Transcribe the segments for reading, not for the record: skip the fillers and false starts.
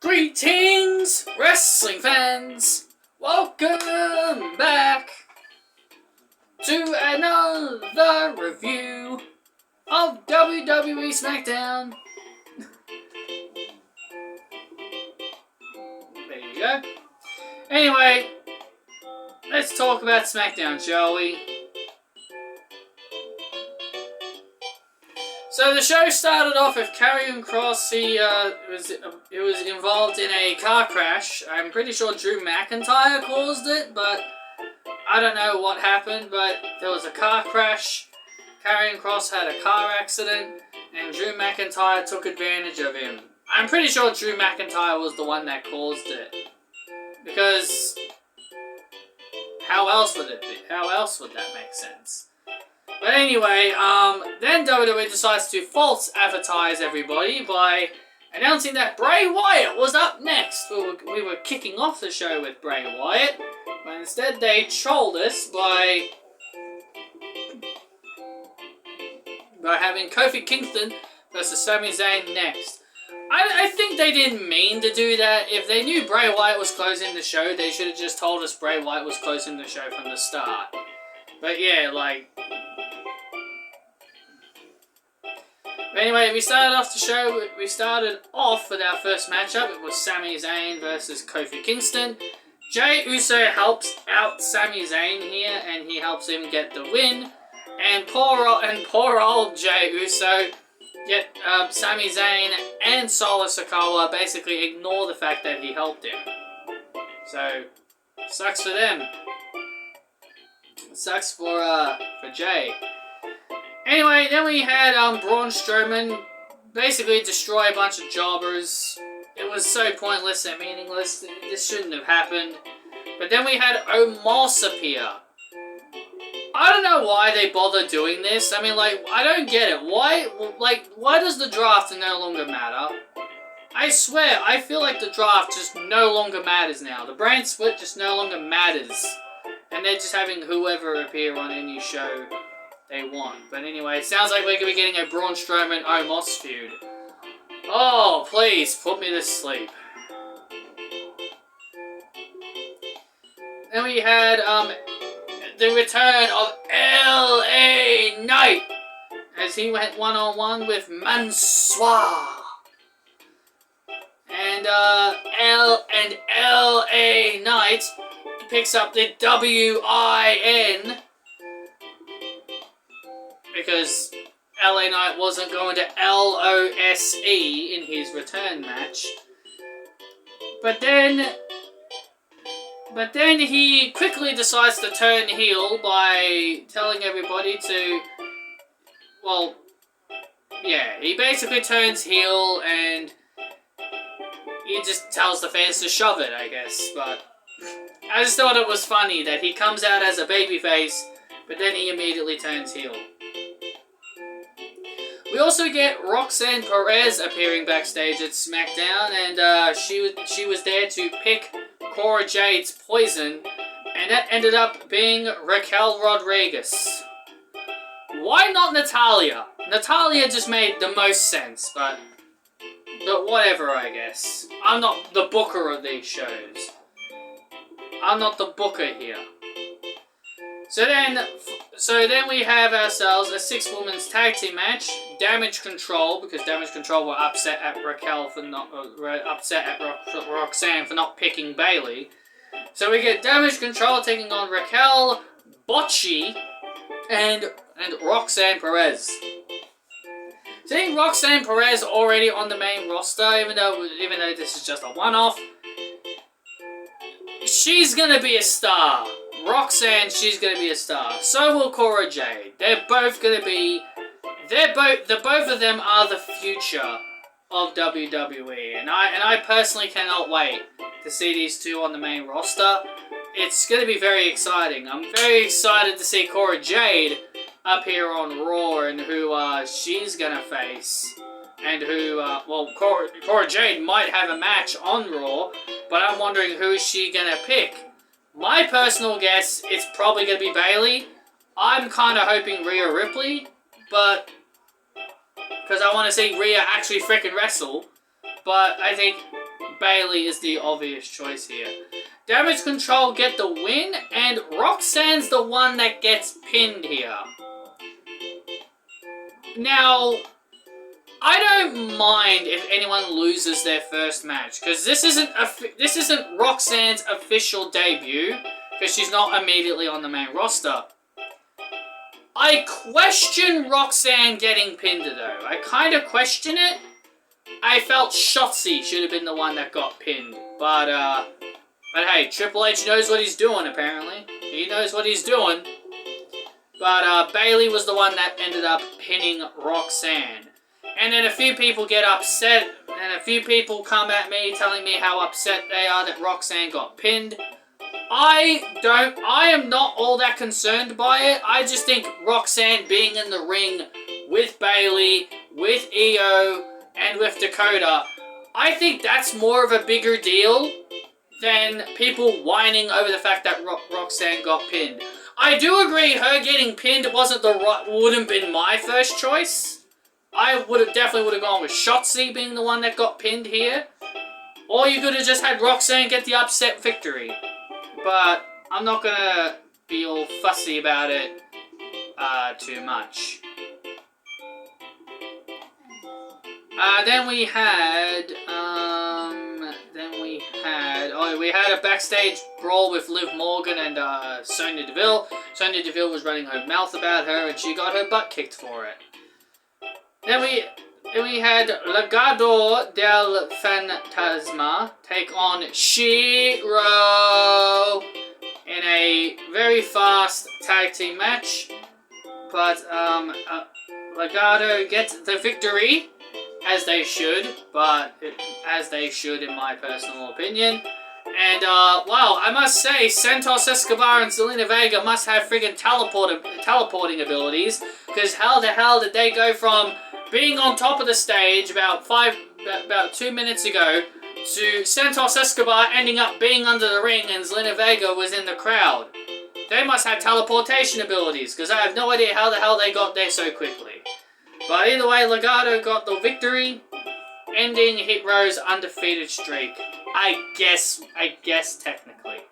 Greetings, wrestling fans! Welcome back to another review of WWE Smackdown. There you go. Anyway, let's talk about Smackdown, shall we? So the show started off with Karrion Kross. He was involved in a car crash. I'm pretty sure Drew McIntyre caused it, but I don't know what happened. But there was a car crash. Karrion Kross had a car accident, and Drew McIntyre took advantage of him. I'm pretty sure Drew McIntyre was the one that caused it, because how else would it be? How else would that make sense? But anyway, then WWE decides to false advertise everybody by announcing that Bray Wyatt was up next. We were kicking off the show with Bray Wyatt, but instead they trolled us by having Kofi Kingston versus Sami Zayn next. I think they didn't mean to do that. If they knew Bray Wyatt was closing the show, they should have just told us Bray Wyatt was closing the show from the start. But yeah, like... Anyway, we started off the show. We started off with our first matchup. It was Sami Zayn versus Kofi Kingston. Jey Uso helps out Sami Zayn here, and he helps him get the win. And poor old Jey Uso get Sami Zayn and Solo Sikoa basically ignore the fact that he helped him. So sucks for them. It sucks for Jey. Anyway, then we had Braun Strowman basically destroy a bunch of jobbers. It was so pointless and meaningless. This shouldn't have happened. But then we had Omos appear. I don't know why they bother doing this. I mean, like, I don't get it. Why does the draft no longer matter? I swear, I feel like the draft just no longer matters now. The brand split just no longer matters. And they're just having whoever appear on any show they want. But anyway, it sounds like we're going to be getting a Braun Strowman Omos feud. Oh, please, put me to sleep. Then we had the return of LA Knight as he went one-on-one with Mansoor. And LA Knight picks up the WIN because LA Knight wasn't going to LOSE in his return match. But then he quickly decides to turn heel by telling everybody to... Well, yeah, he basically turns heel and he just tells the fans to shove it, I guess. But I just thought it was funny that he comes out as a babyface, but then he immediately turns heel. We also get Roxanne Perez appearing backstage at Smackdown, and she was there to pick Cora Jade's poison, and that ended up being Raquel Rodriguez. Why not Natalya? Natalya just made the most sense, but whatever, I guess. I'm not the booker of these shows. I'm not the booker here. So then we have ourselves a 6-women's tag team match. Damage Control, because Damage Control were upset at Roxanne for not picking Bayley. So we get Damage Control taking on Raquel, Bocce, and Roxanne Perez. Seeing Roxanne Perez already on the main roster, even though this is just a one-off, she's gonna be a star. Roxanne, she's gonna be a star. So will Cora Jade. They're both gonna be. The both of them are the future of WWE, and I personally cannot wait to see these two on the main roster. It's gonna be very exciting. I'm very excited to see Cora Jade up here on Raw and who she's gonna face, and who Cora Jade might have a match on Raw, but I'm wondering who is she gonna pick. My personal guess, it's probably going to be Bayley. I'm kind of hoping Rhea Ripley, but because I want to see Rhea actually freaking wrestle. But I think Bayley is the obvious choice here. Damage Control get the win, and Roxanne's the one that gets pinned here. Now, I don't mind if anyone loses their first match, because this isn't Roxanne's official debut, because she's not immediately on the main roster. I question Roxanne getting pinned though. I kind of question it. I felt Shotzi should have been the one that got pinned, but hey, Triple H knows what he's doing apparently. He knows what he's doing. But Bayley was the one that ended up pinning Roxanne. And then a few people get upset, and a few people come at me telling me how upset they are that Roxanne got pinned. I am not all that concerned by it. I just think Roxanne being in the ring with Bayley, with Io, and with Dakota, I think that's more of a bigger deal than people whining over the fact that Roxanne got pinned. I do agree her getting pinned wouldn't been my first choice. I definitely would have gone with Shotzi being the one that got pinned here. Or you could have just had Roxanne get the upset victory. But I'm not gonna be all fussy about it too much. Then we had a backstage brawl with Liv Morgan and Sonya Deville. Sonya Deville was running her mouth about her, and she got her butt kicked for it. Then we had Legado del Fantasma take on Shiro in a very fast tag team match, but Legado gets the victory, as they should in my personal opinion. And wow, I must say, Santos Escobar and Zelina Vega must have friggin' teleporting abilities, because how the hell did they go from being on top of the stage about 2 minutes ago to Santos Escobar ending up being under the ring and Zelina Vega was in the crowd? They must have teleportation abilities, because I have no idea how the hell they got there so quickly. But either way, Legado got the victory, ending Hit Row's undefeated streak. I guess technically.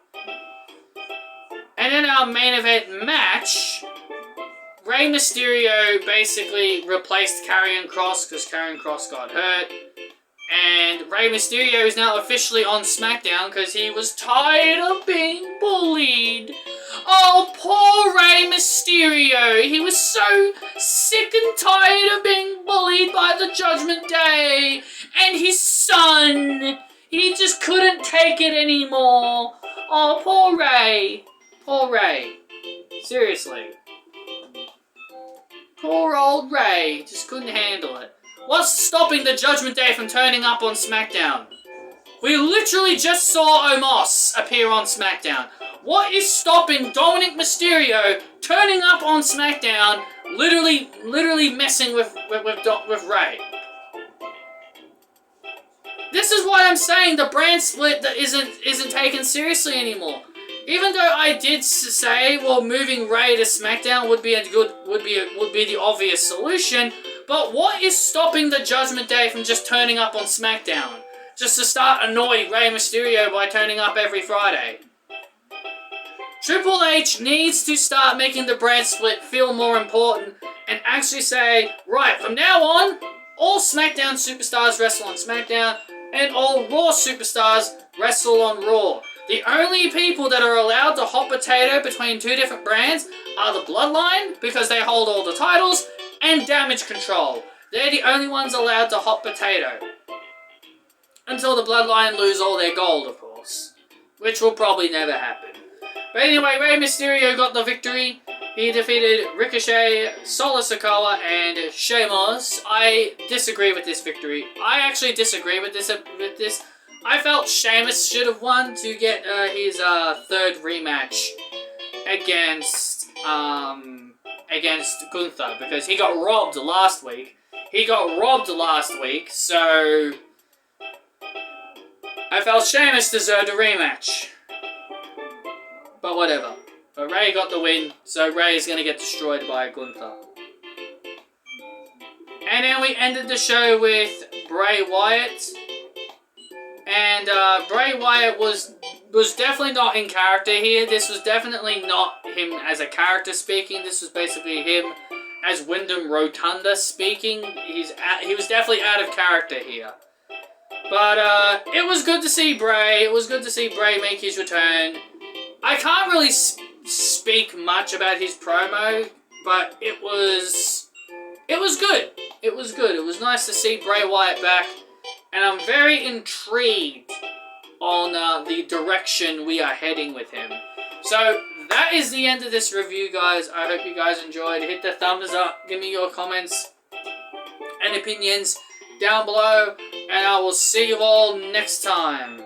And in our main event match, Rey Mysterio basically replaced Karrion Kross because Karrion Kross got hurt. And Rey Mysterio is now officially on Smackdown because he was tired of being bullied. Oh, poor Rey Mysterio. He was so sick and tired of being bullied by the Judgment Day and his son. He just couldn't take it anymore. Oh, poor Rey. Poor Rey. Seriously. Poor old Rey. Just couldn't handle it. What's stopping the Judgment Day from turning up on SmackDown? We literally just saw Omos appear on SmackDown. What is stopping Dominic Mysterio turning up on SmackDown, literally messing with Rey? This is why I'm saying the brand split that isn't taken seriously anymore. Even though I did say, well, moving Rey to SmackDown would be the obvious solution, but what is stopping the Judgment Day from just turning up on SmackDown? Just to start annoying Rey Mysterio by turning up every Friday. Triple H needs to start making the brand split feel more important and actually say, right, from now on, all SmackDown superstars wrestle on SmackDown and all Raw superstars wrestle on Raw. The only people that are allowed to hot potato between two different brands are the Bloodline, because they hold all the titles, and Damage Control. They're the only ones allowed to hot potato. Until the Bloodline lose all their gold, of course. Which will probably never happen. But anyway, Rey Mysterio got the victory. He defeated Ricochet, Solo Sikoa, and Sheamus. I disagree with this victory. I actually disagree with this. I felt Sheamus should have won to get his third rematch against Gunther, because he got robbed last week. So I felt Sheamus deserved a rematch. But whatever. But Rey got the win, so Rey is going to get destroyed by Gunther. And then we ended the show with Bray Wyatt. And Bray Wyatt was definitely not in character here. This was definitely not him as a character speaking. This was basically him as Wyndham Rotunda speaking. He was definitely out of character here. But it was good to see Bray. It was good to see Bray make his return. I can't really speak much about his promo, but it was good. It was good. It was nice to see Bray Wyatt back, and I'm very intrigued on the direction we are heading with him. So that is the end of this review, guys. I hope you guys enjoyed. Hit the thumbs up. Give me your comments and opinions down below, and I will see you all next time.